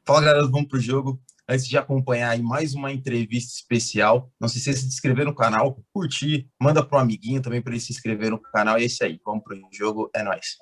Fala, galera, vamos pro jogo. Antes de acompanhar aí mais uma entrevista especial, não se esqueça de se inscrever no canal, curtir, manda pro amiguinho também para ele se inscrever no canal. É isso aí, vamos pro jogo, é nóis.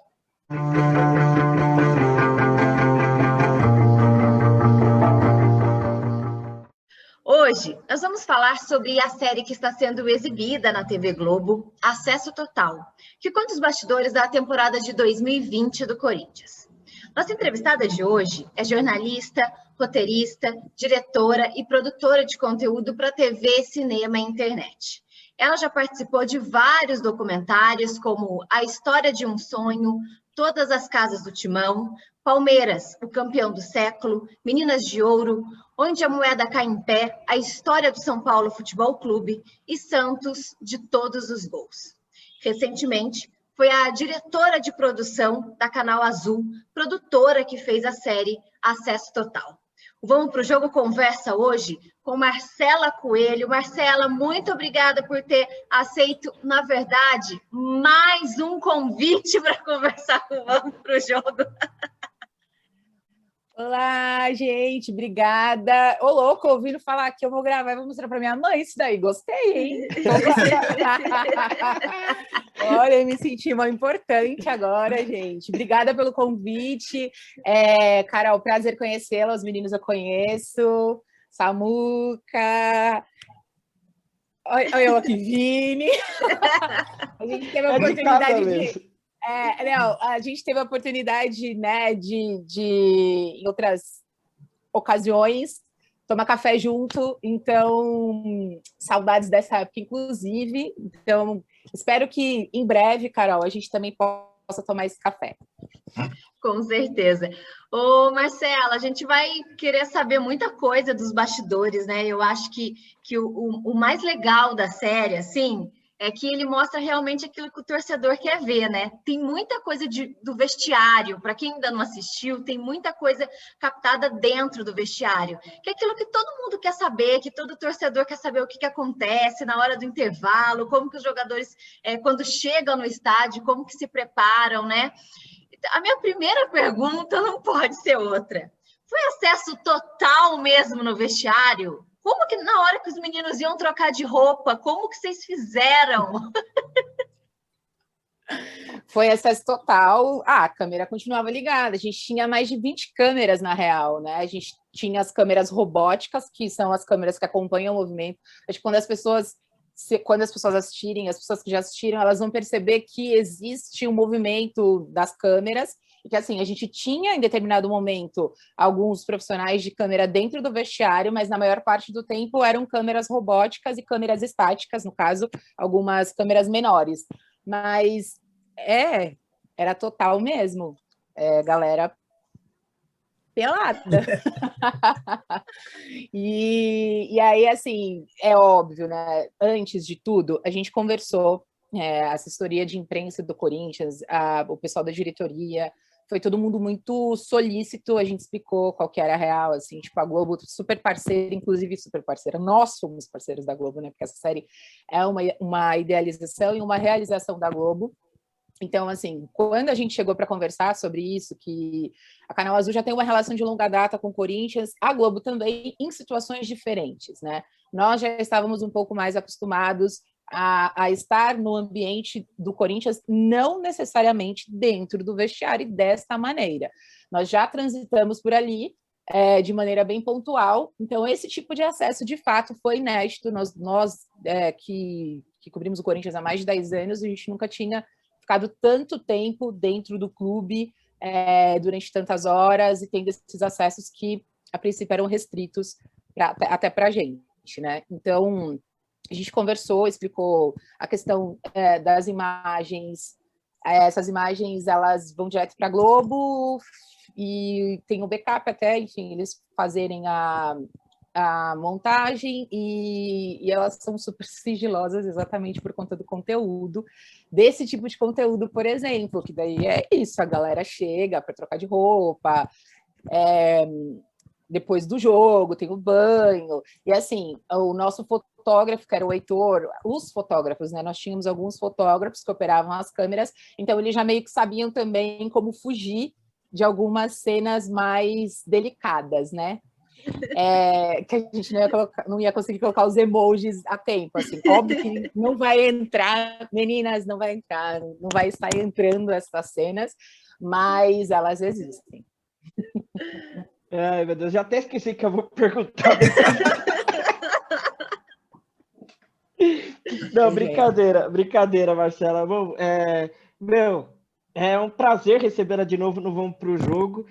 Hoje, nós vamos falar sobre a série que está sendo exibida na TV Globo, Acesso Total, que conta os bastidores da temporada de 2020 do Corinthians. Nossa entrevistada de hoje é jornalista, roteirista, diretora e produtora de conteúdo para TV, cinema e internet. Ela já participou de vários documentários, como A História de um Sonho, Todas as Casas do Timão, Palmeiras, o campeão do século, Meninas de Ouro, Onde a Moeda Cai em Pé, A História do São Paulo Futebol Clube e Santos de Todos os Gols. Recentemente, foi a diretora de produção da Canal Azul, produtora que fez a série Acesso Total. O Vamos pro Jogo conversa hoje com Marcela Coelho. Marcela, muito obrigada por ter aceito, na verdade, mais um convite para conversar com o Vamos pro Jogo. Olá, gente, obrigada. Ô, louco, ouvindo falar que eu vou gravar e vou mostrar para minha mãe isso daí. Gostei, hein? Olha, eu me senti mal importante agora, gente. Obrigada pelo convite. Carol, prazer conhecê-la. Os meninos eu conheço. Samuca. Olha eu aqui, Vini. A gente teve a oportunidade de... a gente teve a oportunidade, né, de em outras ocasiões, tomar café junto, então, saudades dessa época, inclusive. Então, espero que em breve, Carol, a gente também possa tomar esse café. Com certeza. Ô, Marcela, a gente vai querer saber muita coisa dos bastidores, né? Eu acho que o mais legal da série, assim, é que ele mostra realmente aquilo que o torcedor quer ver, né? Tem muita coisa do vestiário, para quem ainda não assistiu, tem muita coisa captada dentro do vestiário, que é aquilo que todo mundo quer saber, que todo torcedor quer saber o que acontece na hora do intervalo, como que os jogadores, quando chegam no estádio, como que se preparam, né? A minha primeira pergunta não pode ser outra. Foi acesso total mesmo no vestiário? Como que na hora que os meninos iam trocar de roupa, como que vocês fizeram? Foi acesso total. A câmera continuava ligada. A gente tinha mais de 20 câmeras, na real, né? A gente tinha as câmeras robóticas, que são as câmeras que acompanham o movimento. Acho que quando as pessoas assistirem, as pessoas que já assistiram, elas vão perceber que existe um movimento das câmeras, e que, assim, a gente tinha, em determinado momento, alguns profissionais de câmera dentro do vestiário, mas na maior parte do tempo eram câmeras robóticas e câmeras estáticas, no caso, algumas câmeras menores. Mas, era total mesmo. Galera pelada. E aí, assim, é óbvio, né? Antes de tudo, a gente conversou, a assessoria de imprensa do Corinthians, o pessoal da diretoria, foi todo mundo muito solícito, a gente explicou qual que era a real, assim, tipo, a Globo super parceira, inclusive super parceira, nós somos parceiros da Globo, né? Porque essa série é uma idealização e uma realização da Globo. Então, assim, quando a gente chegou para conversar sobre isso, que a Canal Azul já tem uma relação de longa data com o Corinthians, a Globo também, em situações diferentes, né? Nós já estávamos um pouco mais acostumados a estar no ambiente do Corinthians, não necessariamente dentro do vestiário desta maneira. Nós já transitamos por ali de maneira bem pontual, então esse tipo de acesso, de fato, foi inédito. Nós que cobrimos o Corinthians há mais de 10 anos, a gente nunca tinha ficado tanto tempo dentro do clube, durante tantas horas, e tendo esses acessos que, a princípio, eram restritos até para a gente, né? Então, a gente conversou, explicou a questão das imagens. Essas imagens, elas vão direto para a Globo, e tem um backup até, enfim, eles fazerem a montagem, e elas são super sigilosas exatamente por conta do conteúdo, desse tipo de conteúdo, por exemplo, que daí é isso, a galera chega para trocar de roupa, depois do jogo, tem o banho, e assim, o nosso fotógrafo, que era o Heitor, os fotógrafos, né, nós tínhamos alguns fotógrafos que operavam as câmeras, então eles já meio que sabiam também como fugir de algumas cenas mais delicadas, né? Que a gente não ia conseguir colocar os emojis a tempo, assim, óbvio que não vai entrar, meninas, não vai entrar, não vai estar entrando essas cenas, mas elas existem. Ai, meu Deus, já até esqueci que eu vou perguntar. Não, brincadeira, Marcela. Bom, é um prazer recebê-la de novo no Vamos Pro Jogo.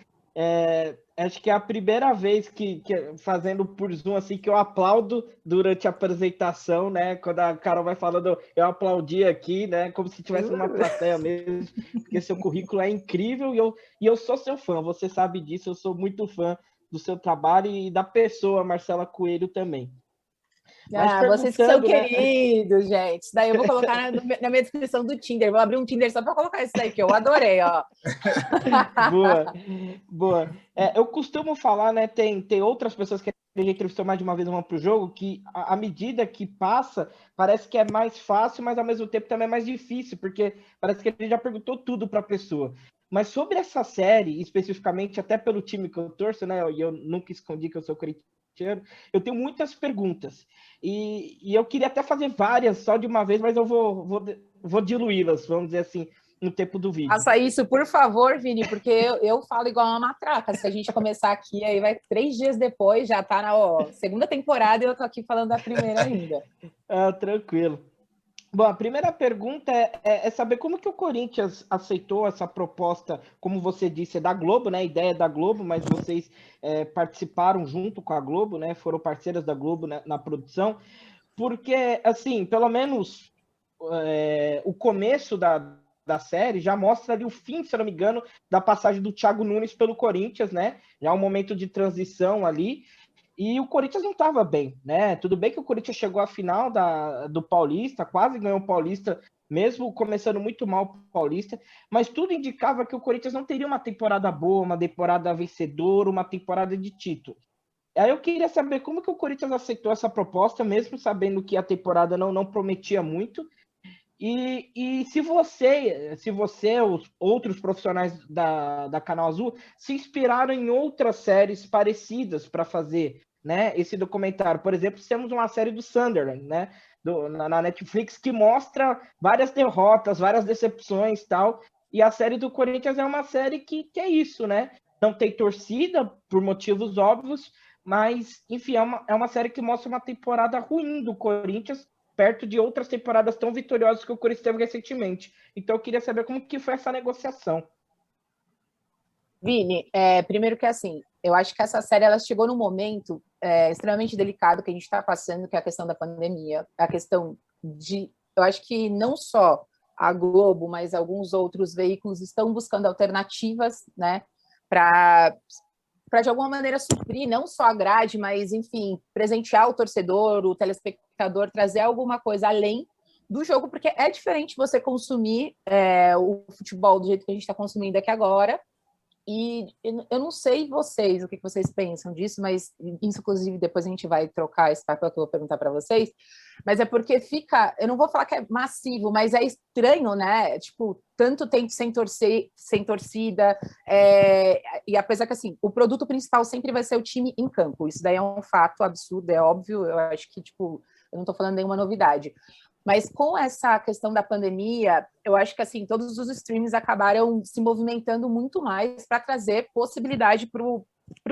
Acho que é a primeira vez que fazendo por Zoom, assim, que eu aplaudo durante a apresentação, né? Quando a Carol vai falando, eu aplaudi aqui, né? Como se estivesse numa plateia mesmo, porque seu currículo é incrível e eu sou seu fã, você sabe disso, eu sou muito fã do seu trabalho e da pessoa Marcela Coelho também. Vocês que são queridos, gente. Isso daí eu vou colocar na minha descrição do Tinder. Vou abrir um Tinder só para colocar isso daí, que eu adorei, ó. Boa. Eu costumo falar, né? Tem outras pessoas que a gente entrevistou mais de uma vez no Vamos Pro Jogo, que à medida que passa, parece que é mais fácil, mas ao mesmo tempo também é mais difícil, porque parece que a gente já perguntou tudo para a pessoa. Mas sobre essa série, especificamente, até pelo time que eu torço, né? E eu nunca escondi que eu sou corintiano, eu tenho muitas perguntas. E eu queria até fazer várias só de uma vez, mas eu vou diluí-las, vamos dizer assim, no tempo do vídeo. Faça isso, por favor, Vini, porque eu falo igual uma matraca. Se a gente começar aqui, aí vai 3 dias depois, já tá na segunda temporada e eu tô aqui falando da primeira ainda. Tranquilo. Bom, a primeira pergunta é saber como que o Corinthians aceitou essa proposta, como você disse, é da Globo, né? A ideia é da Globo, mas vocês participaram junto com a Globo, né? Foram parceiras da Globo, né, na produção, porque, assim, pelo menos o começo da série já mostra ali o fim, se eu não me engano, da passagem do Thiago Nunes pelo Corinthians, né? Já um momento de transição ali. E o Corinthians não estava bem, né? Tudo bem que o Corinthians chegou à final do Paulista, quase ganhou o Paulista, mesmo começando muito mal o Paulista, mas tudo indicava que o Corinthians não teria uma temporada boa, uma temporada vencedora, uma temporada de título. Aí eu queria saber como que o Corinthians aceitou essa proposta, mesmo sabendo que a temporada não prometia muito. E se você, os outros profissionais da Canal Azul, se inspiraram em outras séries parecidas para fazer, né, esse documentário. Por exemplo, temos uma série do Sunderland, né, na Netflix, que mostra várias derrotas, várias decepções e tal. E a série do Corinthians é uma série que é isso, né? Não tem torcida, por motivos óbvios, mas, enfim, é uma série que mostra uma temporada ruim do Corinthians, perto de outras temporadas tão vitoriosas que o Corinthians teve recentemente. Então, eu queria saber como que foi essa negociação. Vini, primeiro que assim, eu acho que essa série ela chegou num momento extremamente delicado que a gente está passando, que é a questão da pandemia, a questão eu acho que não só a Globo, mas alguns outros veículos estão buscando alternativas, né, para de alguma maneira suprir não só a grade, mas, enfim, presentear o torcedor, o telespectador, trazer alguma coisa além do jogo, porque é diferente você consumir o futebol do jeito que a gente está consumindo aqui agora. E eu não sei vocês, o que vocês pensam disso, mas isso, inclusive, depois a gente vai trocar esse papel que eu vou perguntar para vocês, mas é porque fica, eu não vou falar que é massivo, mas é estranho, né? Tipo, tanto tempo sem torcida, e apesar que, assim, o produto principal sempre vai ser o time em campo, isso daí é um fato absurdo, é óbvio, eu acho que, tipo, eu não estou falando nenhuma novidade. Mas com essa questão da pandemia, eu acho que assim todos os streams acabaram se movimentando muito mais para trazer possibilidade para o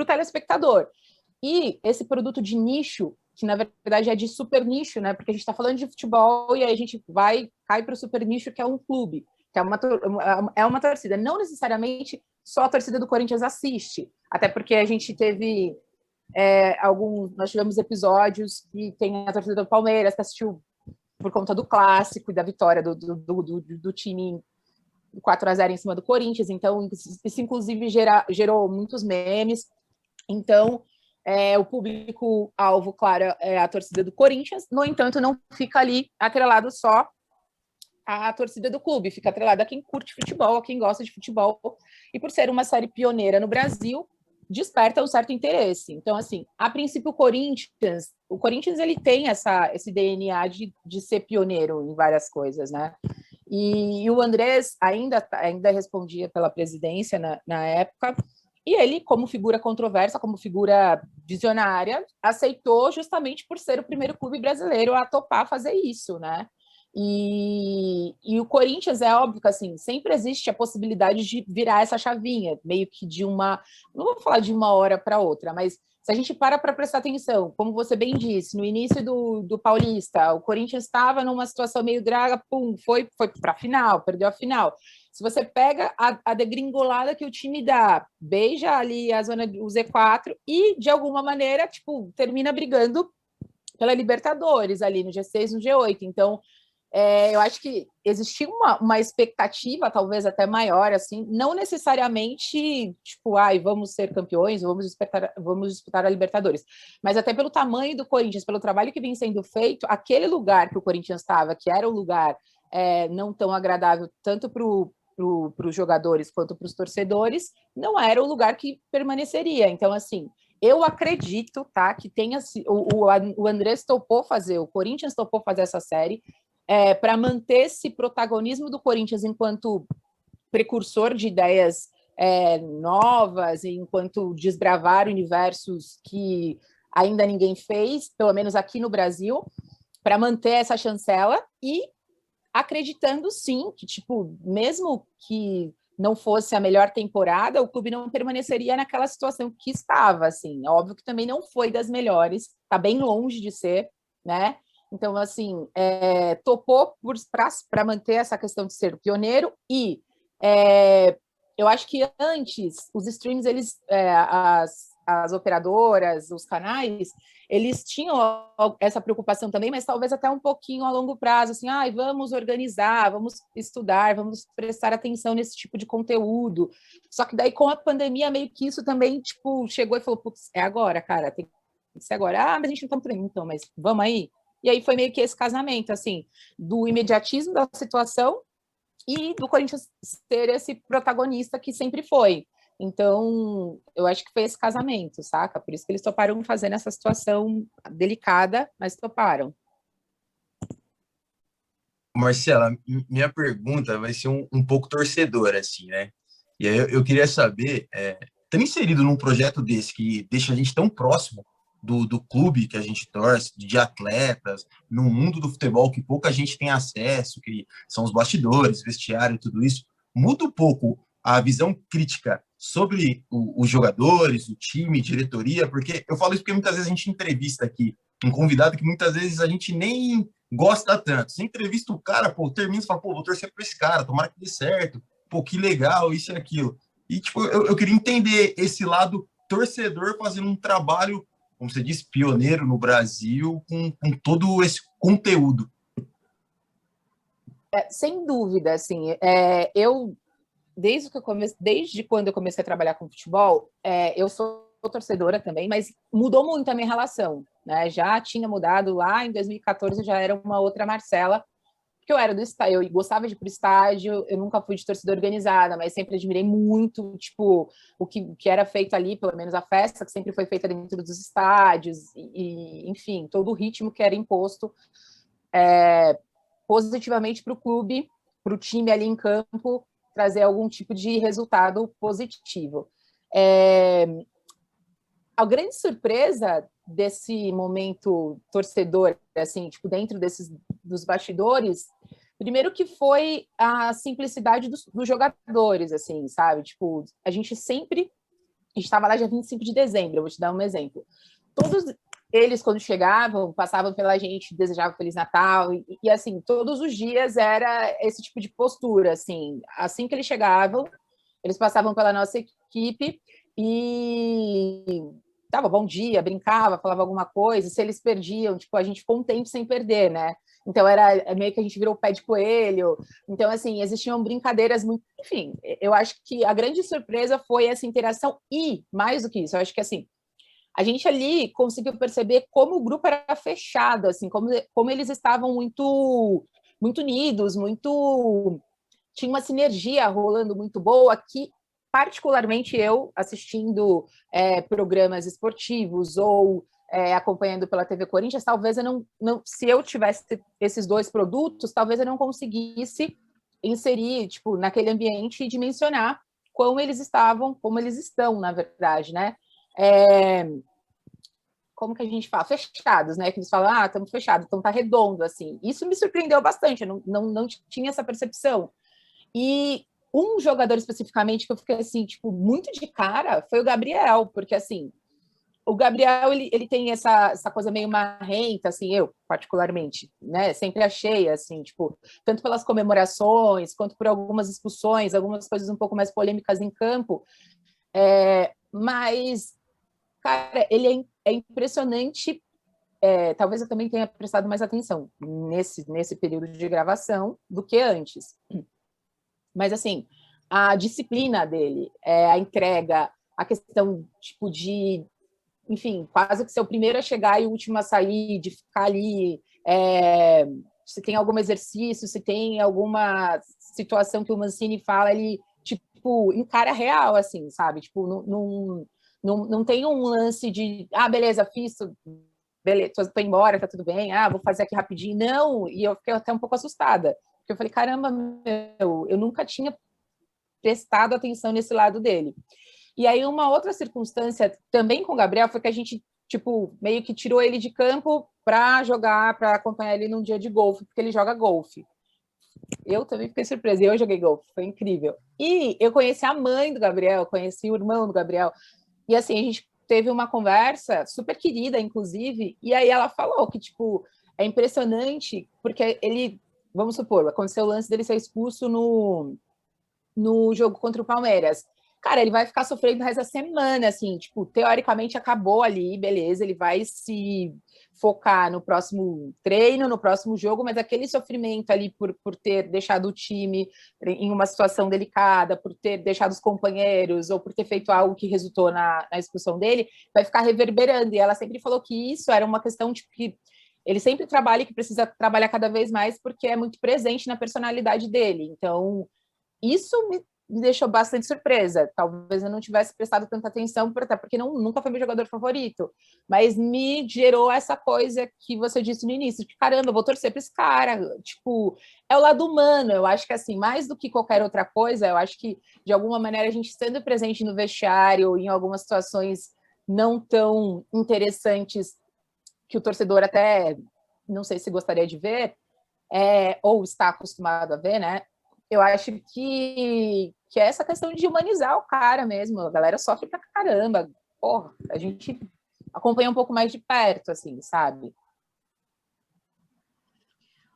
telespectador. E esse produto de nicho, que na verdade é de super nicho, né? Porque a gente está falando de futebol e aí a gente cai para o super nicho, que é um clube, que é uma torcida. Não necessariamente só a torcida do Corinthians assiste, até porque a gente teve nós tivemos episódios que tem a torcida do Palmeiras que assistiu por conta do clássico e da vitória do time 4-0 em cima do Corinthians. Então, isso inclusive gerou muitos memes. Então, o público-alvo, claro, é a torcida do Corinthians. No entanto, não fica ali atrelado só à torcida do clube, fica atrelado a quem curte futebol, a quem gosta de futebol. E por ser uma série pioneira no Brasil, desperta um certo interesse. Então, assim, a princípio, o Corinthians ele tem esse DNA de ser pioneiro em várias coisas, né? E o Andrés ainda respondia pela presidência na época, e ele, como figura controversa, como figura visionária, aceitou justamente por ser o primeiro clube brasileiro a topar fazer isso, né? E o Corinthians, é óbvio que assim, sempre existe a possibilidade de virar essa chavinha, meio que de uma, não vou falar de uma hora para outra, mas se a gente para prestar atenção, como você bem disse, no início do Paulista, o Corinthians estava numa situação meio draga, pum, foi para a final, perdeu a final. Se você pega a degringolada que o time dá, beija ali a zona do Z4 e, de alguma maneira, tipo, termina brigando pela Libertadores ali no G6, no G8. Então, eu acho que existia uma expectativa, talvez até maior, assim, não necessariamente, tipo, vamos ser campeões, vamos disputar a Libertadores, mas até pelo tamanho do Corinthians, pelo trabalho que vem sendo feito, aquele lugar que o Corinthians estava, que era um lugar não tão agradável tanto para os jogadores quanto para os torcedores, não era o lugar que permaneceria. Então, assim, eu acredito, tá, que tenha o Andrés topou fazer, o Corinthians topou fazer essa série, para manter esse protagonismo do Corinthians enquanto precursor de ideias novas, enquanto desbravar universos que ainda ninguém fez, pelo menos aqui no Brasil, para manter essa chancela e acreditando, sim, que, tipo, mesmo que não fosse a melhor temporada, o clube não permaneceria naquela situação que estava, assim. É óbvio que também não foi das melhores, está bem longe de ser, né? Então, assim, topou para manter essa questão de ser pioneiro e eu acho que antes, os streams, as operadoras, os canais, eles tinham essa preocupação também, mas talvez até um pouquinho a longo prazo, assim, vamos organizar, vamos estudar, vamos prestar atenção nesse tipo de conteúdo. Só que daí, com a pandemia, meio que isso também, tipo, chegou e falou, putz, é agora, cara, tem que ser agora. Mas a gente não está treinando, então, mas vamos aí? E aí foi meio que esse casamento, assim, do imediatismo da situação e do Corinthians ser esse protagonista que sempre foi. Então, eu acho que foi esse casamento, saca? Por isso que eles toparam fazer nessa situação delicada, mas toparam. Marcela, minha pergunta vai ser um pouco torcedora, assim, né? E aí eu queria saber, tá inserido num projeto desse que deixa a gente tão próximo do clube que a gente torce, de atletas, no mundo do futebol que pouca gente tem acesso, que são os bastidores, vestiário e tudo isso, muda um pouco a visão crítica sobre os jogadores, o time, diretoria, porque eu falo isso porque muitas vezes a gente entrevista aqui um convidado que muitas vezes a gente nem gosta tanto. Você entrevista o cara, pô, termina e fala, pô, vou torcer para esse cara, tomara que dê certo, pô, que legal, isso e aquilo. E, tipo, eu queria entender esse lado torcedor fazendo um trabalho, como você disse, pioneiro no Brasil, com todo esse conteúdo. Sem dúvida, assim, eu, desde quando eu comecei a trabalhar com futebol, eu sou torcedora também, mas mudou muito a minha relação, né? Já tinha mudado lá em 2014, já era uma outra Marcela, porque eu era do estádio, eu gostava de ir pro estádio, eu nunca fui de torcida organizada, mas sempre admirei muito, tipo, o que era feito ali, pelo menos a festa que sempre foi feita dentro dos estádios, enfim, todo o ritmo que era imposto positivamente para o clube, para o time ali em campo, trazer algum tipo de resultado positivo. A grande surpresa desse momento torcedor, assim, tipo, dentro dos bastidores, primeiro que foi a simplicidade dos jogadores, assim, sabe? Tipo, a gente estava lá dia 25 de dezembro, eu vou te dar um exemplo. Todos eles, quando chegavam, passavam pela gente, desejavam Feliz Natal, e assim, todos os dias era esse tipo de postura, assim que eles chegavam, eles passavam pela nossa equipe e dava bom dia, brincava, falava alguma coisa, se eles perdiam, tipo, a gente ficou um tempo sem perder, né? Então era meio que a gente virou o pé de coelho. Então, assim, existiam brincadeiras muito. Enfim, eu acho que a grande surpresa foi essa interação, e mais do que isso, eu acho que assim, a gente ali conseguiu perceber como o grupo era fechado, assim, como eles estavam muito unidos, tinha uma sinergia rolando muito boa, que particularmente eu, assistindo programas esportivos ou acompanhando pela TV Corinthians, talvez eu não, se eu tivesse esses dois produtos, talvez eu não conseguisse inserir, tipo, naquele ambiente e dimensionar como eles estavam, como eles estão, na verdade, né? Como que a gente fala? Fechados, né? Que eles falam, estamos fechados, então tá redondo, assim. Isso me surpreendeu bastante, eu não tinha essa percepção. E um jogador especificamente que eu fiquei, assim, tipo, muito de cara foi o Gabriel, porque, assim, o Gabriel, ele tem essa coisa meio marrenta, assim, eu, particularmente, né? Sempre achei, assim, tipo, tanto pelas comemorações, quanto por algumas expulsões, algumas coisas um pouco mais polêmicas em campo, mas, cara, ele é impressionante. Talvez eu também tenha prestado mais atenção nesse período de gravação do que antes. Mas, assim, a disciplina dele, a entrega, a questão, tipo, de, enfim, quase que ser o primeiro a chegar e o último a sair, de ficar ali, se tem algum exercício, se tem alguma situação que o Mancini fala, ele, tipo, encara real, assim, sabe? Tipo, não tem um lance de, beleza, fiz, beleza, tô embora, tá tudo bem, vou fazer aqui rapidinho. Não, e eu fiquei até um pouco assustada, porque eu falei, caramba, eu nunca tinha prestado atenção nesse lado dele. E aí uma outra circunstância também com o Gabriel foi que a gente, tipo, meio que tirou ele de campo para jogar, para acompanhar ele num dia de golfe, porque ele joga golfe. Eu também fiquei surpresa, eu joguei golfe, foi incrível. E eu conheci a mãe do Gabriel, conheci o irmão do Gabriel, e assim, a gente teve uma conversa super querida, inclusive, e aí ela falou que, tipo, é impressionante, porque ele, vamos supor, aconteceu o lance dele ser expulso no jogo contra o Palmeiras. Cara, ele vai ficar sofrendo o resto da semana, assim, tipo, teoricamente acabou ali, beleza, ele vai se focar no próximo treino, no próximo jogo, mas aquele sofrimento ali por ter deixado o time em uma situação delicada, por ter deixado os companheiros, ou por ter feito algo que resultou na expulsão dele, vai ficar reverberando. E ela sempre falou que isso era uma questão, tipo, que ele sempre trabalha e que precisa trabalhar cada vez mais porque é muito presente na personalidade dele. Então, isso me deixou bastante surpresa. Talvez eu não tivesse prestado tanta atenção, até porque nunca foi meu jogador favorito. Mas me gerou essa coisa que você disse no início, de caramba, eu vou torcer para esse cara. Tipo, é o lado humano. Eu acho que, assim, mais do que qualquer outra coisa, eu acho que, de alguma maneira, a gente estando presente no vestiário, em algumas situações não tão interessantes, que o torcedor até, não sei se gostaria de ver, ou está acostumado a ver, né? Eu acho que é essa questão de humanizar o cara mesmo. A galera sofre pra caramba. Porra, a gente acompanha um pouco mais de perto, assim, sabe?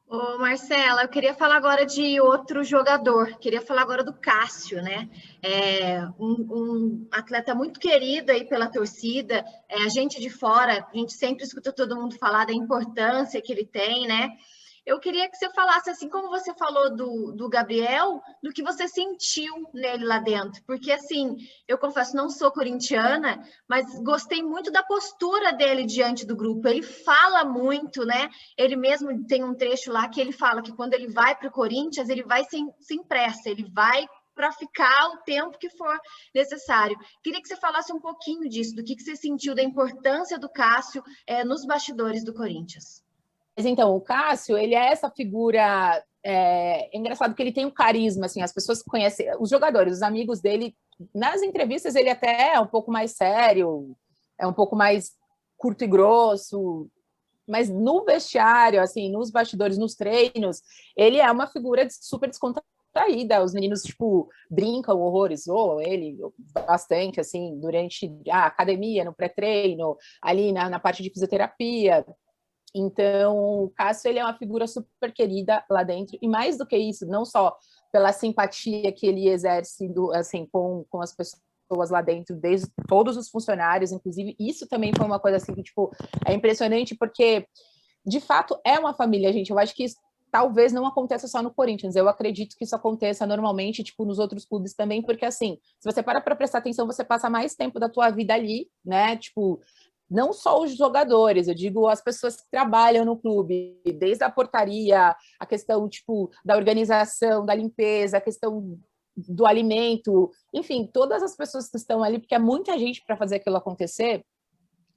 Ô, Marcela, eu queria falar agora de outro jogador. Queria falar agora do Cássio, né? Um atleta muito querido aí pela torcida. A gente de fora, a gente sempre escuta todo mundo falar da importância que ele tem, né? Eu queria que você falasse, assim como você falou do Gabriel, do que você sentiu nele lá dentro. Porque, assim, eu confesso, não sou corintiana, mas gostei muito da postura dele diante do grupo. Ele fala muito, né? Ele mesmo tem um trecho lá que ele fala que quando ele vai para o Corinthians, ele vai sem pressa, ele vai para ficar o tempo que for necessário. Queria que você falasse um pouquinho disso, do que você sentiu da importância do Cássio nos bastidores do Corinthians. Mas então, o Cássio, ele é essa figura. É engraçado que ele tem um carisma, assim, as pessoas que conhecem, os jogadores, os amigos dele, nas entrevistas ele até é um pouco mais sério, é um pouco mais curto e grosso, mas no vestiário, assim, nos bastidores, nos treinos, ele é uma figura super descontraída. Os meninos, tipo, brincam horrores, ou ele bastante, assim, durante a academia, no pré-treino, ali na parte de fisioterapia. Então, o Cássio, ele é uma figura super querida lá dentro, e mais do que isso, não só pela simpatia que ele exerce assim, com as pessoas lá dentro, desde todos os funcionários, inclusive, isso também foi uma coisa assim que, tipo, é impressionante, porque, de fato, é uma família, gente. Eu acho que isso talvez não aconteça só no Corinthians, eu acredito que isso aconteça normalmente, tipo, nos outros clubes também, porque, assim, se você para prestar atenção, você passa mais tempo da tua vida ali, né, tipo, não só os jogadores, eu digo as pessoas que trabalham no clube, desde a portaria, a questão, tipo, da organização, da limpeza, a questão do alimento, enfim, todas as pessoas que estão ali, porque é muita gente para fazer aquilo acontecer.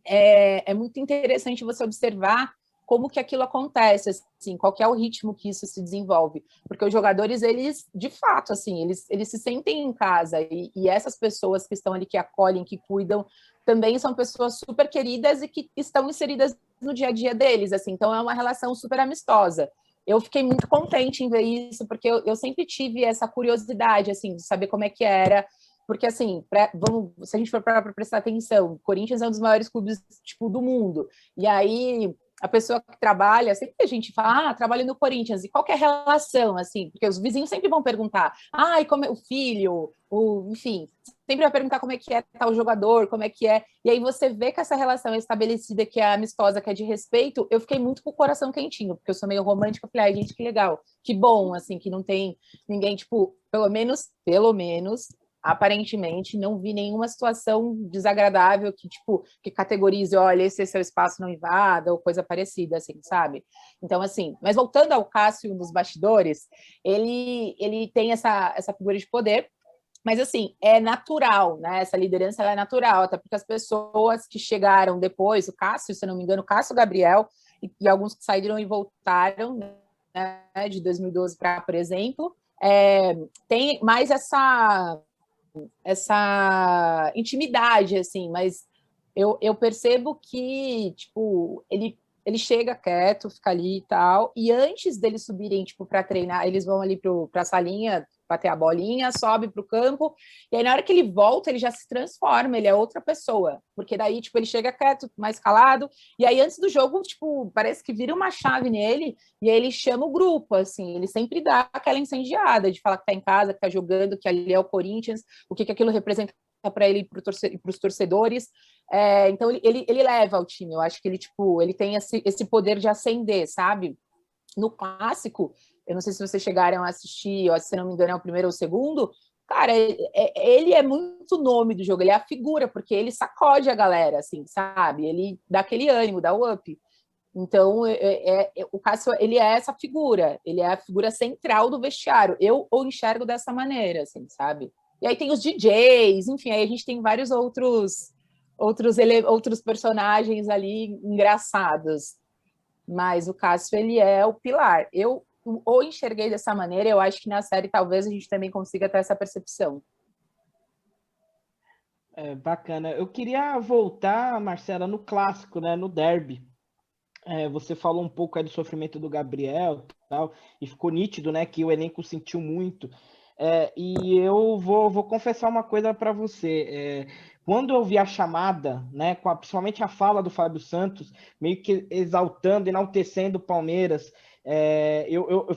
É muito interessante você observar como que aquilo acontece, assim, qual que é o ritmo que isso se desenvolve, porque os jogadores, eles, de fato, assim, eles se sentem em casa, e essas pessoas que estão ali, que acolhem, que cuidam, também são pessoas super queridas e que estão inseridas no dia a dia deles, assim, então é uma relação super amistosa. Eu fiquei muito contente em ver isso, porque eu sempre tive essa curiosidade, assim, de saber como é que era, porque, assim, se a gente for para prestar atenção, o Corinthians é um dos maiores clubes, tipo, do mundo, e aí a pessoa que trabalha, sempre a gente fala, trabalha no Corinthians, e qual que é a relação, assim, porque os vizinhos sempre vão perguntar, e como é o filho, enfim, sempre vai perguntar como é que é tal jogador, como é que é, e aí você vê que essa relação é estabelecida, que é amistosa, que é de respeito, eu fiquei muito com o coração quentinho, porque eu sou meio romântica, eu falei, gente, que legal, que bom, assim, que não tem ninguém, tipo, pelo menos, aparentemente, não vi nenhuma situação desagradável que categorize, olha, esse é seu espaço, não invada, ou coisa parecida, assim, sabe? Então, assim, mas voltando ao Cássio nos bastidores, ele tem essa figura de poder, mas, assim, é natural, né? Essa liderança ela é natural, até porque as pessoas que chegaram depois, o Cássio, se não me engano, o Cássio Gabriel, e alguns que saíram e voltaram, né, de 2012 para, por exemplo, tem mais essa intimidade, assim, mas eu percebo que, tipo, ele chega quieto, fica ali e tal, e antes deles subirem, tipo, para treinar, eles vão ali para a salinha, bater a bolinha, sobe para o campo, e aí na hora que ele volta, ele já se transforma, ele é outra pessoa, porque daí, tipo, ele chega quieto, mais calado, e aí antes do jogo, tipo, parece que vira uma chave nele, e aí ele chama o grupo, assim, ele sempre dá aquela incendiada de falar que tá em casa, que tá jogando, que ali é o Corinthians, o que aquilo representa para ele e para os torcedores. Então ele leva o time. Eu acho que ele tem esse poder de acender, sabe? No clássico, eu não sei se vocês chegaram a assistir, ou se não me engano é o primeiro ou o segundo, cara, ele é muito nome do jogo, ele é a figura, porque ele sacode a galera, assim, sabe? Ele dá aquele ânimo, dá o up. Então, o Cássio, ele é essa figura, ele é a figura central do vestiário. Eu o enxergo dessa maneira, assim, sabe? E aí tem os DJs, enfim, aí a gente tem vários outros personagens ali engraçados. Mas o Cássio, ele é o pilar. Eu o enxerguei dessa maneira, eu acho que na série talvez a gente também consiga ter essa percepção. Bacana. Eu queria voltar, Marcela, no clássico, né, no derby. Você falou um pouco aí do sofrimento do Gabriel e tal, e ficou nítido, né, que o elenco sentiu muito. E eu vou confessar uma coisa para você. Quando eu vi a chamada, né, principalmente a fala do Fábio Santos, meio que exaltando, enaltecendo o Palmeiras, eu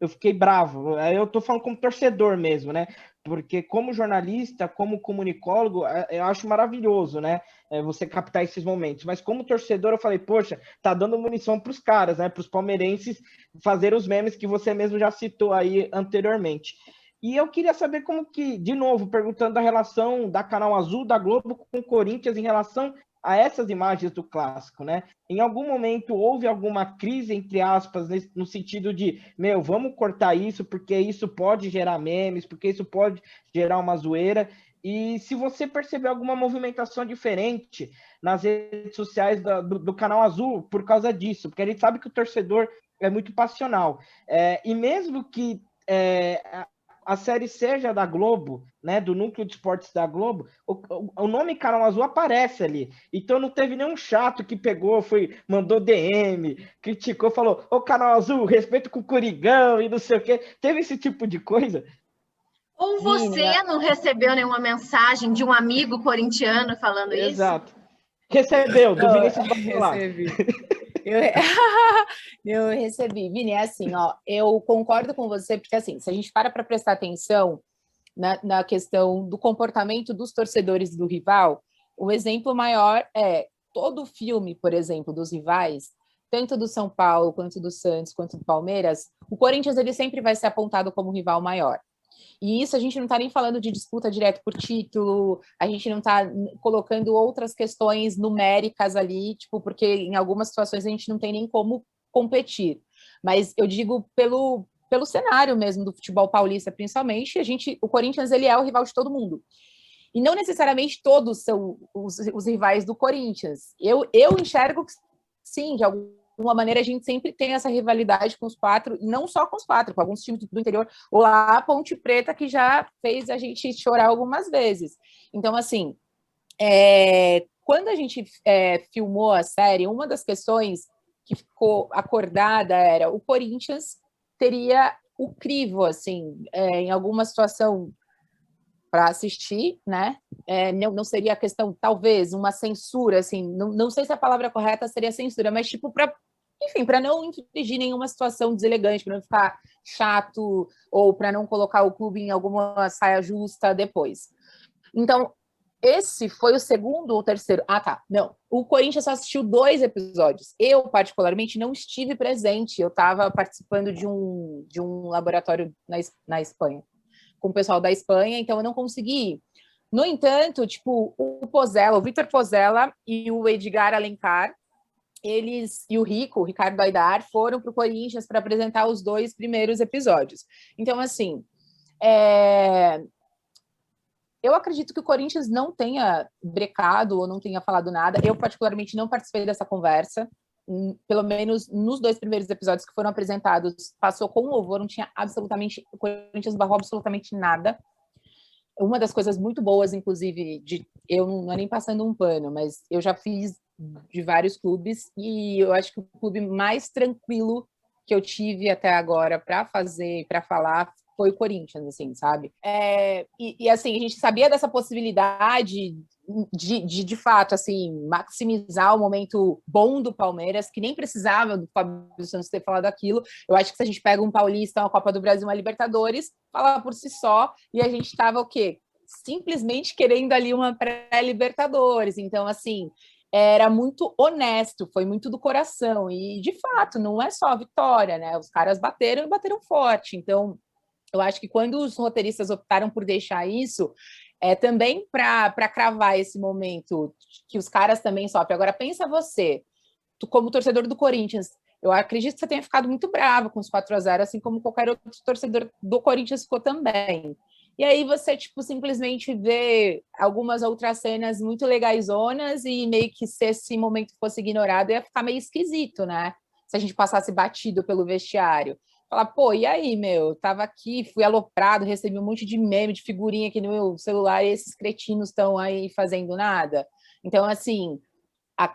fiquei bravo. Eu tô falando como torcedor mesmo, né? Porque como jornalista, como comunicólogo, eu acho maravilhoso, né? Você captar esses momentos. Mas como torcedor, eu falei, poxa, tá dando munição para os caras, né? Para os palmeirenses fazer os memes que você mesmo já citou aí anteriormente. E eu queria saber como que, de novo, perguntando da relação da Canal Azul, da Globo com o Corinthians em relação a essas imagens do clássico, né? Em algum momento houve alguma crise, entre aspas, no sentido de, vamos cortar isso porque isso pode gerar memes, porque isso pode gerar uma zoeira. E se você percebeu alguma movimentação diferente nas redes sociais do Canal Azul por causa disso, porque a gente sabe que o torcedor é muito passional. E mesmo que a série seja da Globo, né, do Núcleo de Esportes da Globo, o nome Canal Azul aparece ali. Então não teve nenhum chato que pegou, mandou DM, criticou, falou, Canal Azul, respeito com o Coringão e não sei o quê. Teve esse tipo de coisa? Ou você não recebeu nenhuma mensagem de um amigo corintiano falando isso? Exato. Recebeu, do Vinícius Bacelar. Eu recebi. Vini, é assim, ó, eu concordo com você, porque assim, se a gente para prestar atenção na questão do comportamento dos torcedores do rival, o exemplo maior é todo o filme, por exemplo, dos rivais, tanto do São Paulo, quanto do Santos, quanto do Palmeiras, o Corinthians ele sempre vai ser apontado como rival maior. E isso a gente não está nem falando de disputa direto por título, a gente não está colocando outras questões numéricas ali, tipo, porque em algumas situações a gente não tem nem como competir. Mas eu digo pelo cenário mesmo do futebol paulista, principalmente, o Corinthians ele é o rival de todo mundo. E não necessariamente todos são os rivais do Corinthians. Eu enxergo que sim, de alguma alguma maneira, a gente sempre tem essa rivalidade com os quatro, e não só com os quatro, com alguns times do interior, ou lá a Ponte Preta, que já fez a gente chorar algumas vezes. Então, assim, quando a gente filmou a série, uma das questões que ficou acordada era o Corinthians teria o crivo, assim, em alguma situação para assistir, né? Não seria a questão, talvez, uma censura, assim, não sei se a palavra correta seria censura, mas tipo, para não infligir nenhuma situação deselegante, para não ficar chato, ou para não colocar o clube em alguma saia justa depois. Então, esse foi o segundo ou terceiro? Ah, tá. Não. O Corinthians só assistiu 2 episódios. Eu, particularmente, não estive presente. Eu estava participando de um laboratório na Espanha, com o pessoal da Espanha, então eu não consegui ir. No entanto, tipo, o Vitor Pozella e o Edgar Alencar, eles e o Ricardo Aidar, foram para o Corinthians para apresentar os 2 primeiros episódios. Então, assim, eu acredito que o Corinthians não tenha brecado ou não tenha falado nada. Eu, particularmente, não participei dessa conversa. Pelo menos nos 2 primeiros episódios que foram apresentados, passou com louvor, não tinha absolutamente, o Corinthians barrou absolutamente nada. Uma das coisas muito boas, inclusive, eu não é nem passando um pano, mas eu já fiz de vários clubes, e eu acho que o clube mais tranquilo que eu tive até agora para fazer, para falar, foi o Corinthians, assim, sabe? Assim, a gente sabia dessa possibilidade de fato, assim, maximizar o momento bom do Palmeiras, que nem precisava do Fábio Santos ter falado aquilo. Eu acho que se a gente pega um Paulista, uma Copa do Brasil, uma Libertadores, fala por si só, e a gente estava o quê? Simplesmente querendo ali uma pré-Libertadores. Então, assim, era muito honesto, foi muito do coração, e de fato, não é só a vitória, né? Os caras bateram e bateram forte. Então, eu acho que quando os roteiristas optaram por deixar isso, também para cravar esse momento que os caras também sofrem. Agora, pensa você, como torcedor do Corinthians, eu acredito que você tenha ficado muito bravo com os 4-0, assim como qualquer outro torcedor do Corinthians ficou também. E aí você, tipo, simplesmente vê algumas outras cenas muito legaisonas e meio que se esse momento fosse ignorado, ia ficar meio esquisito, né? Se a gente passasse batido pelo vestiário. Falar, pô, e aí, meu? Tava aqui, fui aloprado, recebi um monte de meme, de figurinha aqui no meu celular, e esses cretinos estão aí fazendo nada. Então, assim,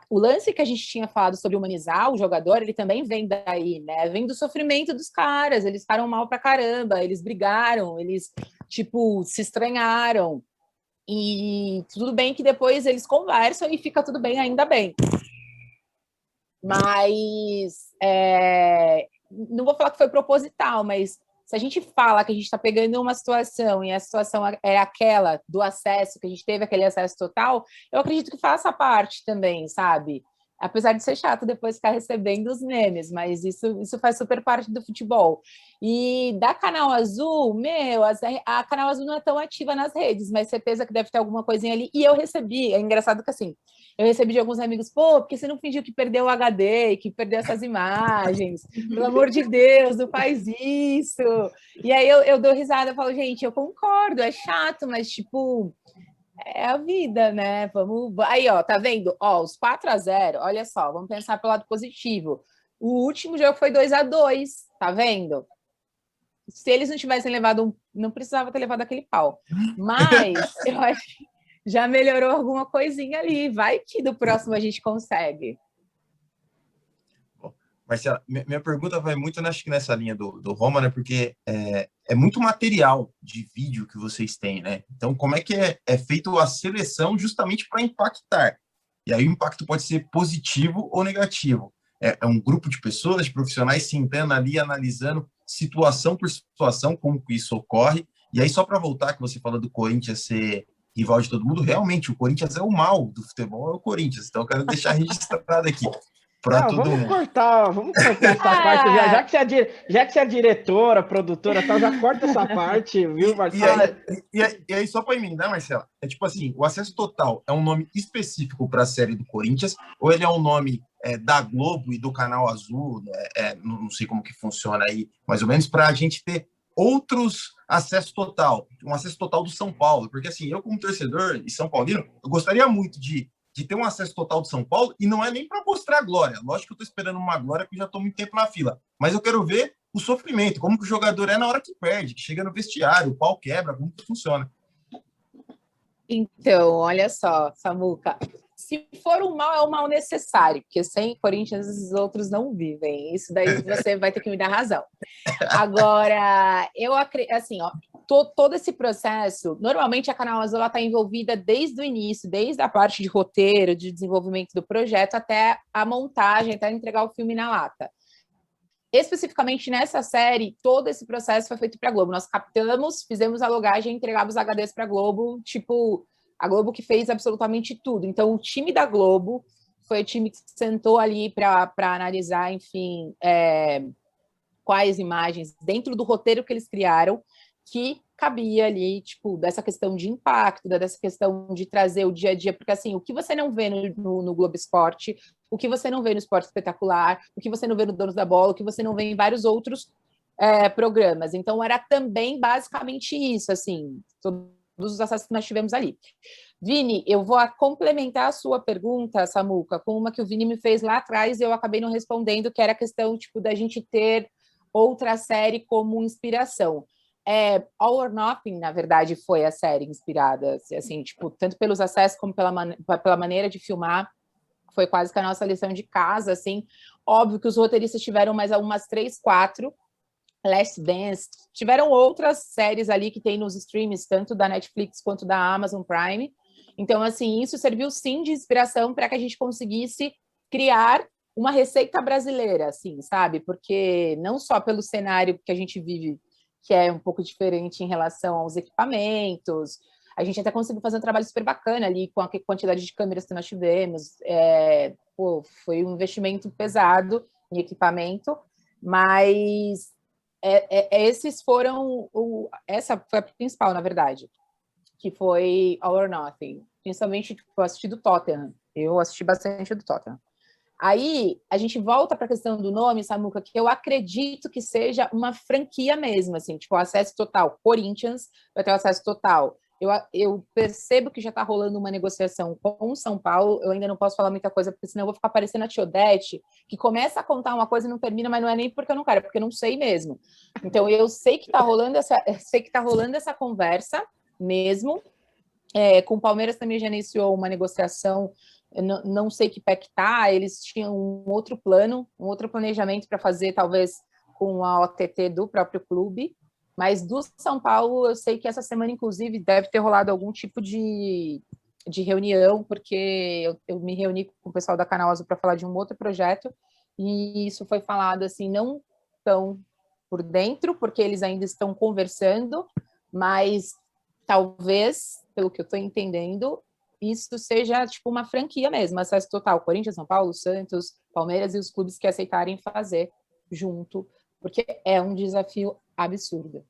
o lance que a gente tinha falado sobre humanizar o jogador, ele também vem daí, né? Vem do sofrimento dos caras, eles ficaram mal pra caramba, eles brigaram, eles, tipo, se estranharam. E tudo bem que depois eles conversam e fica tudo bem, ainda bem. Mas não vou falar que foi proposital, mas se a gente fala que a gente está pegando uma situação e a situação é aquela do acesso, que a gente teve aquele acesso total, eu acredito que faça parte também, sabe? Apesar de ser chato depois ficar recebendo os memes, mas isso faz super parte do futebol. E da Canal Azul, a Canal Azul não é tão ativa nas redes, mas certeza que deve ter alguma coisinha ali. E eu recebi, é engraçado que assim, eu recebi de alguns amigos, pô, porque você não fingiu que perdeu o HD, que perdeu essas imagens? Pelo amor de Deus, não faz isso. E aí eu dou risada, eu falo, gente, eu concordo, é chato, mas tipo, é a vida, né? Vamos. Aí, ó, tá vendo? Ó, os 4-0, olha só, vamos pensar pelo lado positivo. O último jogo foi 2-2, tá vendo? Se eles não tivessem levado não precisava ter levado aquele pau. Mas eu acho que já melhorou alguma coisinha ali. Vai que do próximo a gente consegue. Marcela, minha pergunta vai muito, acho que nessa linha do Roma, né? Porque é muito material de vídeo que vocês têm, né? Então, como é que é feita a seleção justamente para impactar? E aí o impacto pode ser positivo ou negativo. É um grupo de pessoas, de profissionais, sentando ali, analisando situação por situação, como que isso ocorre. E aí, só para voltar, que você falou do Corinthians ser rival de todo mundo, realmente, o Corinthians é o mal do futebol, é o Corinthians. Então, eu quero deixar registrado aqui. Não, vamos cortar essa parte. Já que você é diretora, produtora, tal, já corta essa parte, viu, Marcelo? E aí, só para emendar, Marcela, é tipo assim, o Acesso Total é um nome específico para a série do Corinthians, ou ele é um nome da Globo e do Canal Azul, não sei como que funciona aí, mais ou menos, para a gente ter outros acesso total, um acesso total do São Paulo, porque assim, eu como torcedor e São Paulino, eu gostaria muito de de ter um acesso total de São Paulo, e não é nem para mostrar a glória. Lógico que eu estou esperando uma glória, porque eu já estou muito tempo na fila. Mas eu quero ver o sofrimento, como que o jogador é na hora que perde, que chega no vestiário, o pau quebra, como que funciona. Então, olha só, Samuca, se for um mal, é um mal necessário, porque sem Corinthians os outros não vivem. Isso daí você vai ter que me dar razão. Agora, eu acredito, assim, ó, todo esse processo, normalmente a Canal Azul está envolvida desde o início, desde a parte de roteiro, de desenvolvimento do projeto, até a montagem, até entregar o filme na lata. Especificamente nessa série, todo esse processo foi feito para a Globo. Nós captamos, fizemos a logagem, entregamos os HDs para a Globo, tipo, a Globo que fez absolutamente tudo. Então, o time da Globo foi o time que sentou ali para analisar, enfim, quais imagens dentro do roteiro que eles criaram que cabia ali, tipo, dessa questão de impacto, dessa questão de trazer o dia a dia, porque assim, o que você não vê no Globo Esporte, o que você não vê no Esporte Espetacular, o que você não vê no Donos da Bola, o que você não vê em vários outros programas. Então, era também basicamente isso, assim, todos os acessos que nós tivemos ali. Vini, eu vou complementar a sua pergunta, Samuca, com uma que o Vini me fez lá atrás e eu acabei não respondendo, que era a questão, tipo, da gente ter outra série como inspiração. All or Nothing, na verdade, foi a série inspirada, assim, tipo, tanto pelos acessos como pela maneira de filmar, foi quase que a nossa lição de casa, assim. Óbvio que os roteiristas tiveram mais algumas 3, 4, Last Dance, tiveram outras séries ali que tem nos streams, tanto da Netflix quanto da Amazon Prime. Então, assim, isso serviu sim de inspiração para que a gente conseguisse criar uma receita brasileira, assim, sabe? Porque não só pelo cenário que a gente vive, que é um pouco diferente em relação aos equipamentos, a gente até conseguiu fazer um trabalho super bacana ali com a quantidade de câmeras que nós tivemos. Foi um investimento pesado em equipamento, mas esses foram... essa foi a principal, na verdade, que foi All or Nothing. Principalmente, tipo, eu assisti do Tottenham. Eu assisti bastante do Tottenham. Aí, a gente volta para a questão do nome, Samuca, que eu acredito que seja uma franquia mesmo, assim, tipo, acesso total. Corinthians vai ter o acesso total. Eu percebo que já está rolando uma negociação com o São Paulo, eu ainda não posso falar muita coisa, porque senão eu vou ficar parecendo a Tia Odete, que começa a contar uma coisa e não termina, mas não é nem porque eu não quero, é porque eu não sei mesmo. Então, eu sei que está rolando essa conversa mesmo. Com o Palmeiras também já iniciou uma negociação, não sei que pé que tá, eles tinham um outro plano, um outro planejamento para fazer, talvez com a OTT do próprio clube, mas do São Paulo eu sei que essa semana, inclusive, deve ter rolado algum tipo de reunião, porque eu me reuni com o pessoal da Canal Azul para falar de um outro projeto, e isso foi falado assim, não tão por dentro, porque eles ainda estão conversando, mas talvez, pelo que eu estou entendendo, isso seja tipo uma franquia mesmo, acesso total, Corinthians, São Paulo, Santos, Palmeiras e os clubes que aceitarem fazer junto, porque é um desafio absurdo.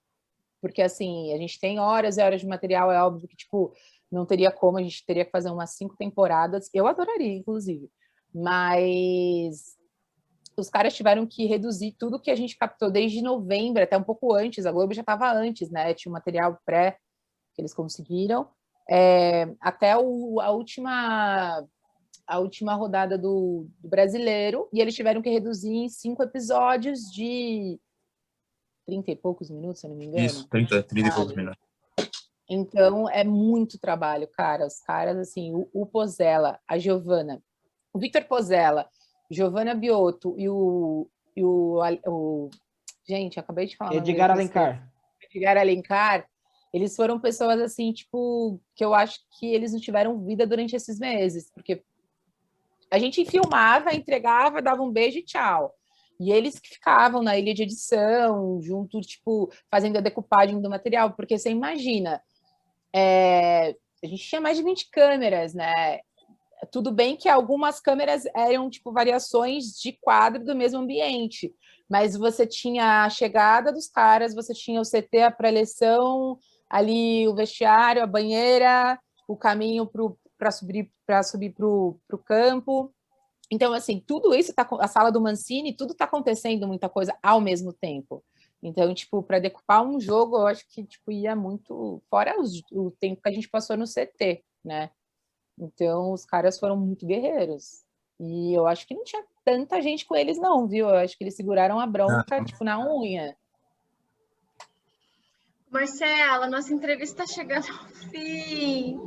Porque, assim, a gente tem horas e horas de material, é óbvio que, tipo, não teria como, a gente teria que fazer umas 5 temporadas, eu adoraria, inclusive, mas os caras tiveram que reduzir tudo que a gente captou desde novembro, até um pouco antes, a Globo já estava antes, né, tinha um material pré que eles conseguiram, até a última rodada do Brasileiro, e eles tiveram que reduzir em 5 episódios de 30 e poucos minutos, se eu não me engano. Isso, 30 e poucos minutos. Então, é muito trabalho, cara. Os caras, assim, o Pozzella, a Giovana, o Victor Pozzella, Giovana Biotto e o gente, acabei de falar. Edgar Alencar. Edgar Alencar, eles foram pessoas, assim, tipo, que eu acho que eles não tiveram vida durante esses meses, porque a gente filmava, entregava, dava um beijo e tchau. E eles que ficavam na ilha de edição, junto, tipo, fazendo a decupagem do material, porque você imagina, a gente tinha mais de 20 câmeras, né? Tudo bem que algumas câmeras eram, tipo, variações de quadro do mesmo ambiente, mas você tinha a chegada dos caras, você tinha o CT, a pré-eleição, ali o vestiário, a banheira, o caminho para subir para o campo. Então, assim, tudo isso tá, a sala do Mancini, tudo está acontecendo muita coisa ao mesmo tempo. Então, tipo, para decupar um jogo, eu acho que tipo ia muito fora o tempo que a gente passou no CT, né? Então, os caras foram muito guerreiros. E eu acho que não tinha tanta gente com eles, não, viu? Eu acho que eles seguraram a bronca, tipo, na unha. Marcela, nossa entrevista está chegando ao fim.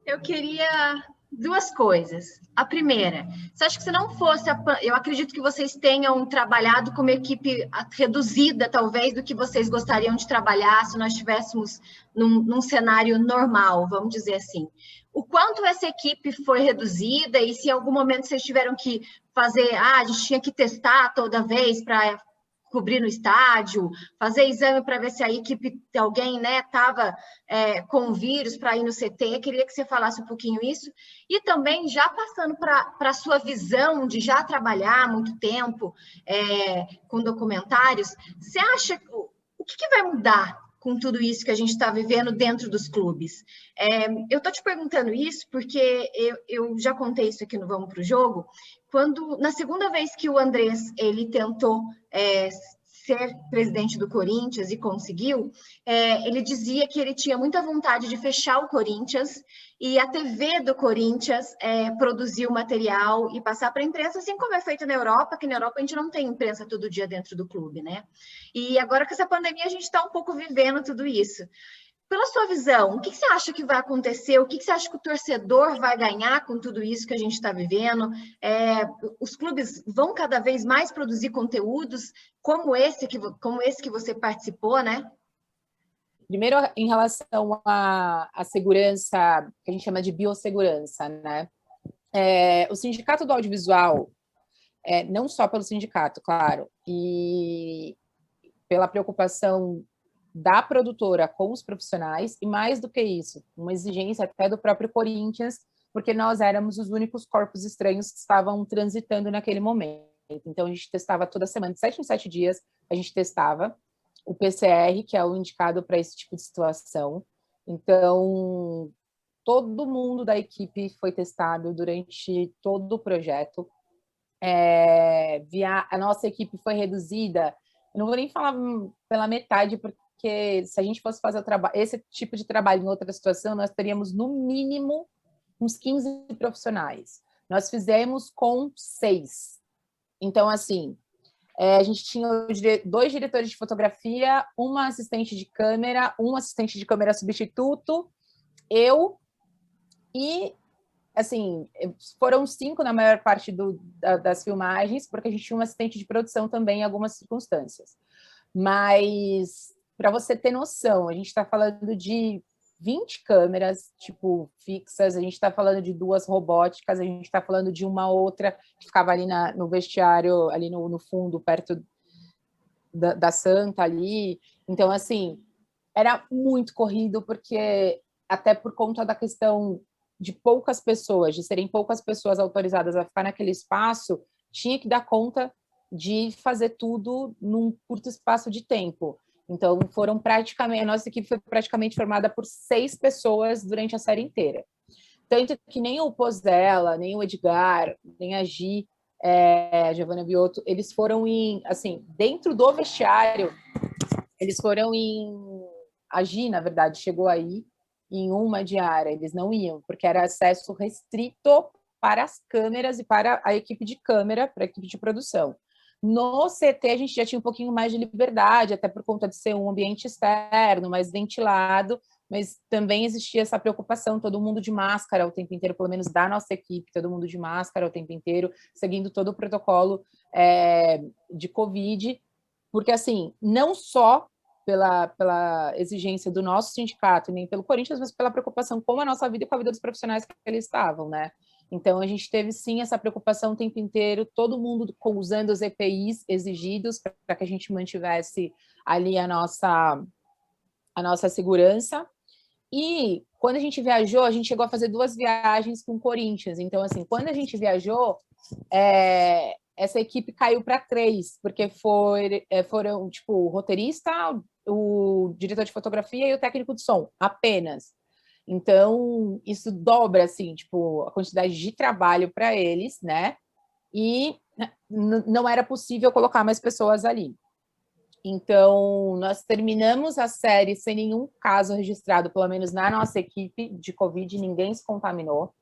Eu queria duas coisas. A primeira, você acha que se não fosse eu acredito que vocês tenham trabalhado com uma equipe reduzida, talvez, do que vocês gostariam de trabalhar se nós estivéssemos num cenário normal, vamos dizer assim. O quanto essa equipe foi reduzida e se em algum momento vocês tiveram que fazer, a gente tinha que testar toda vez para cobrir no estádio, fazer exame para ver se a equipe de alguém, né, estava com o vírus para ir no CT. Queria que você falasse um pouquinho isso. E também, já passando para a sua visão de já trabalhar há muito tempo com documentários, você acha o que vai mudar com tudo isso que a gente está vivendo dentro dos clubes? Eu estou te perguntando isso porque eu já contei isso aqui no Vamos para o Jogo, quando, na segunda vez que o Andrés ele tentou ser presidente do Corinthians e conseguiu, ele dizia que ele tinha muita vontade de fechar o Corinthians e a TV do Corinthians produzir o material e passar para a imprensa, assim como é feito na Europa, que na Europa a gente não tem imprensa todo dia dentro do clube, né? E agora com essa pandemia a gente está um pouco vivendo tudo isso. Pela sua visão, o que você acha que vai acontecer? O que você acha que o torcedor vai ganhar com tudo isso que a gente está vivendo? Os clubes vão cada vez mais produzir conteúdos como esse que você participou, né? Primeiro, em relação à segurança, que a gente chama de biossegurança, né? O Sindicato do Audiovisual, não só pelo sindicato, claro, e pela preocupação da produtora com os profissionais, e mais do que isso, uma exigência até do próprio Corinthians, porque nós éramos os únicos corpos estranhos que estavam transitando naquele momento. Então, a gente testava toda semana, de 7 em 7 dias, a gente testava o PCR, que é o indicado para esse tipo de situação. Então, todo mundo da equipe foi testado durante todo o projeto. A nossa equipe foi reduzida, eu não vou nem falar pela metade, porque se a gente fosse fazer esse tipo de trabalho em outra situação, nós teríamos, no mínimo, uns 15 profissionais. Nós fizemos com 6. Então, assim, a gente tinha 2 diretores de fotografia, uma assistente de câmera, um assistente de câmera substituto, eu e, assim, foram 5 na maior parte das filmagens, porque a gente tinha um assistente de produção também em algumas circunstâncias. Mas, para você ter noção, a gente está falando de 20 câmeras, tipo, fixas, a gente está falando de 2 robóticas, a gente está falando de uma outra que ficava ali no vestiário, ali no fundo, perto da Santa ali. Então, assim, era muito corrido, porque até por conta da questão de poucas pessoas, de serem poucas pessoas autorizadas a ficar naquele espaço, tinha que dar conta de fazer tudo num curto espaço de tempo. Então, a nossa equipe foi praticamente formada por 6 pessoas durante a série inteira. Tanto que nem o Pozella, nem o Edgar, nem a Gi, a Giovanna Biotto, eles foram dentro do vestiário, eles foram a Gi, na verdade, chegou aí em uma diária, eles não iam, porque era acesso restrito para as câmeras e para a equipe de câmera, para a equipe de produção. No CT, a gente já tinha um pouquinho mais de liberdade, até por conta de ser um ambiente externo, mais ventilado, mas também existia essa preocupação, todo mundo de máscara o tempo inteiro, pelo menos da nossa equipe, todo mundo de máscara o tempo inteiro, seguindo todo o protocolo de Covid, porque, assim, não só pela exigência do nosso sindicato, nem pelo Corinthians, mas pela preocupação com a nossa vida e com a vida dos profissionais que eles estavam, né? Então, a gente teve, sim, essa preocupação o tempo inteiro, todo mundo usando os EPIs exigidos para que a gente mantivesse ali a nossa segurança. E, quando a gente viajou, a gente chegou a fazer 2 viagens com o Corinthians. Então, assim, quando a gente viajou, essa equipe caiu para 3, porque foram, tipo, o roteirista, o diretor de fotografia e o técnico de som, apenas. Então, isso dobra, assim, tipo, a quantidade de trabalho para eles, né? E não era possível colocar mais pessoas ali. Então, nós terminamos a série sem nenhum caso registrado, pelo menos na nossa equipe de Covid, ninguém se contaminou.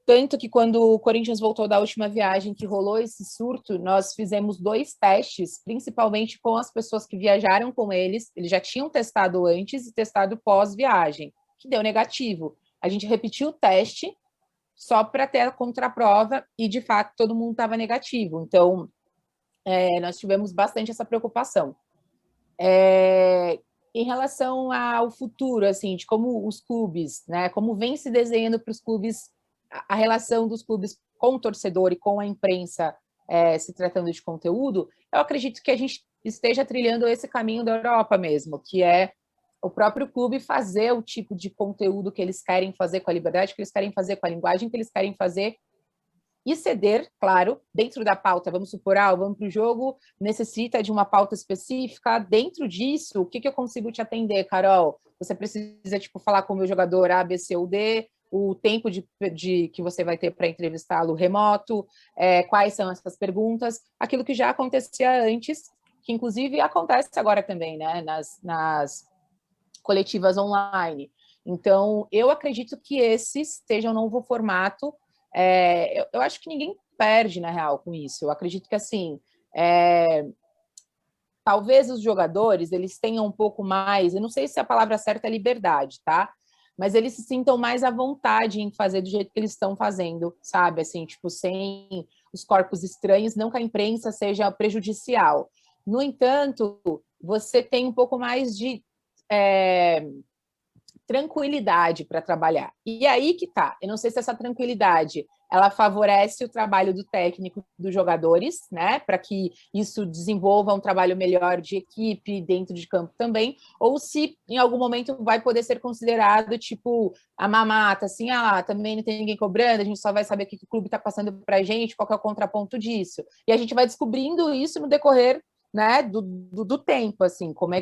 Tanto que quando o Corinthians voltou da última viagem que rolou esse surto, nós fizemos 2 testes, principalmente com as pessoas que viajaram com eles já tinham testado antes e testado pós-viagem, que deu negativo. A gente repetiu o teste só para ter a contraprova e, de fato, todo mundo estava negativo. Então, nós tivemos bastante essa preocupação. Em relação ao futuro, assim, de como os clubes, né, como vem se desenhando para os clubes, a relação dos clubes com o torcedor e com a imprensa, se tratando de conteúdo, eu acredito que a gente esteja trilhando esse caminho da Europa mesmo, que é o próprio clube fazer o tipo de conteúdo que eles querem fazer, com a liberdade que eles querem fazer, com a linguagem que eles querem fazer, e ceder, claro, dentro da pauta. Vamos supor, vamos para o jogo, necessita de uma pauta específica. Dentro disso, o que eu consigo te atender, Carol? Você precisa, falar com o meu jogador A, B, C ou D, o tempo de que você vai ter para entrevistá-lo remoto, quais são essas perguntas, aquilo que já acontecia antes, que inclusive acontece agora também, né, nas coletivas online. Então, eu acredito que esse seja um novo formato. Eu acho que ninguém perde, na real, com isso. Eu acredito que, assim, talvez os jogadores, eles tenham um pouco mais, eu não sei se a palavra certa é liberdade, tá? Mas eles se sintam mais à vontade em fazer do jeito que eles estão fazendo, sabe? Assim, sem os corpos estranhos, não que a imprensa seja prejudicial. No entanto, você tem um pouco mais de tranquilidade para trabalhar. E aí que tá. Eu não sei se essa tranquilidade ela favorece o trabalho do técnico, dos jogadores, né, para que isso desenvolva um trabalho melhor de equipe dentro de campo também, ou se em algum momento vai poder ser considerado a mamata, assim, também não tem ninguém cobrando, a gente só vai saber o que o clube está passando para a gente, qual é o contraponto disso. E a gente vai descobrindo isso no decorrer, né, do tempo, assim, como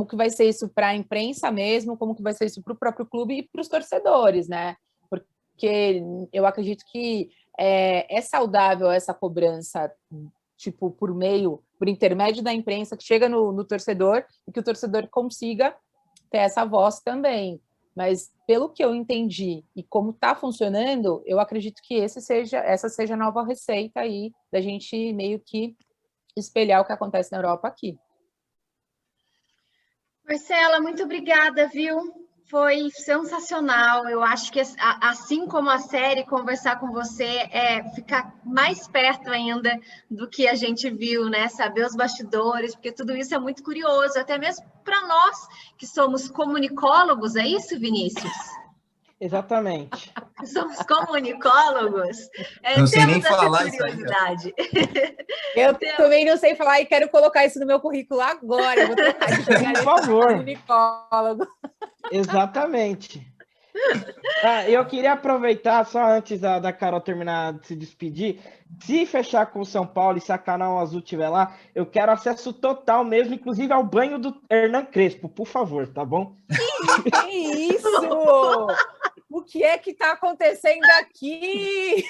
que vai ser isso para a imprensa mesmo, como que vai ser isso para o próprio clube e para os torcedores, né? Porque eu acredito que é saudável essa cobrança, por intermédio da imprensa, que chega no torcedor e que o torcedor consiga ter essa voz também. Mas, pelo que eu entendi e como está funcionando, eu acredito que essa seja a nova receita aí da gente meio que espelhar o que acontece na Europa aqui. Marcela, muito obrigada, viu? Foi sensacional. Eu acho que, assim como a série, conversar com você ficar mais perto ainda do que a gente viu, né? Saber os bastidores, porque tudo isso é muito curioso, até mesmo para nós que somos comunicólogos, é isso, Vinícius? Exatamente. Somos comunicólogos. Não sei nem Temos essa falar curiosidade. Eu também não sei falar e quero colocar isso no meu currículo agora. Eu vou trocar de Por favor. comunicólogo. Exatamente. Eu queria aproveitar, só antes da Carol terminar de se despedir, se fechar com o São Paulo e se a Canal Azul estiver lá, eu quero acesso total mesmo, inclusive ao banho do Hernan Crespo, por favor, tá bom? Que isso? O que é que está acontecendo aqui?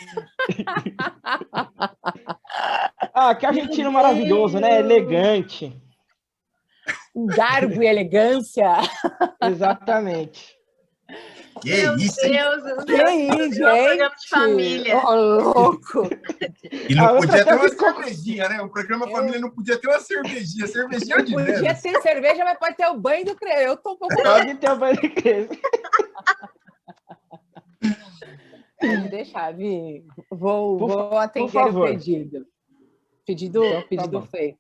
Que argentino maravilhoso, né? Elegante. Um garbo e elegância. Exatamente. Que isso, hein? Que isso, gente? Programa de família. Louco. E não podia ter uma cervejinha, né? O programa Família não podia ter uma cervejinha. Cervejinha de menos. Podia ter cerveja, mas pode ter o banho do Crespo. Eu tô um pouco... Pode ter o banho do Crespo. Pode deixar, Vi. Vou atender o pedido. Pedido feito.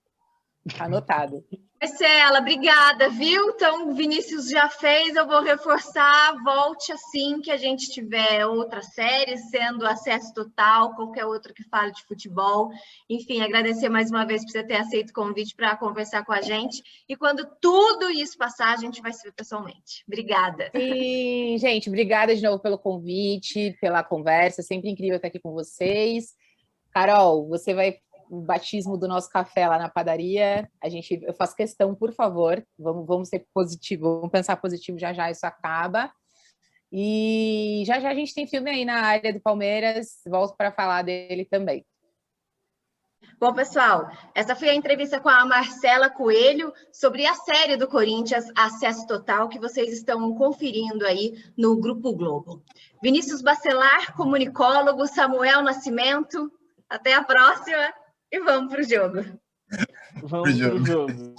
Anotado. Marcela, obrigada, viu? Então, o Vinícius já fez, eu vou reforçar, volte assim que a gente tiver outra série, sendo Acesso Total, qualquer outro que fale de futebol. Enfim, agradecer mais uma vez por você ter aceito o convite para conversar com a gente. E quando tudo isso passar, a gente vai se ver pessoalmente. Obrigada. Sim, gente, obrigada de novo pelo convite, pela conversa, sempre incrível estar aqui com vocês. Carol, você vai... o batismo do nosso café lá na padaria, eu faço questão, por favor, vamos ser positivo, vamos pensar positivo, já isso acaba, e já a gente tem filme aí na área do Palmeiras, volto para falar dele também. Bom, pessoal, essa foi a entrevista com a Marcela Coelho sobre a série do Corinthians, Acesso Total, que vocês estão conferindo aí no Grupo Globo. Vinícius Bacelar, comunicólogo, Samuel Nascimento, até a próxima e vamos para o jogo. Vamos pro jogo.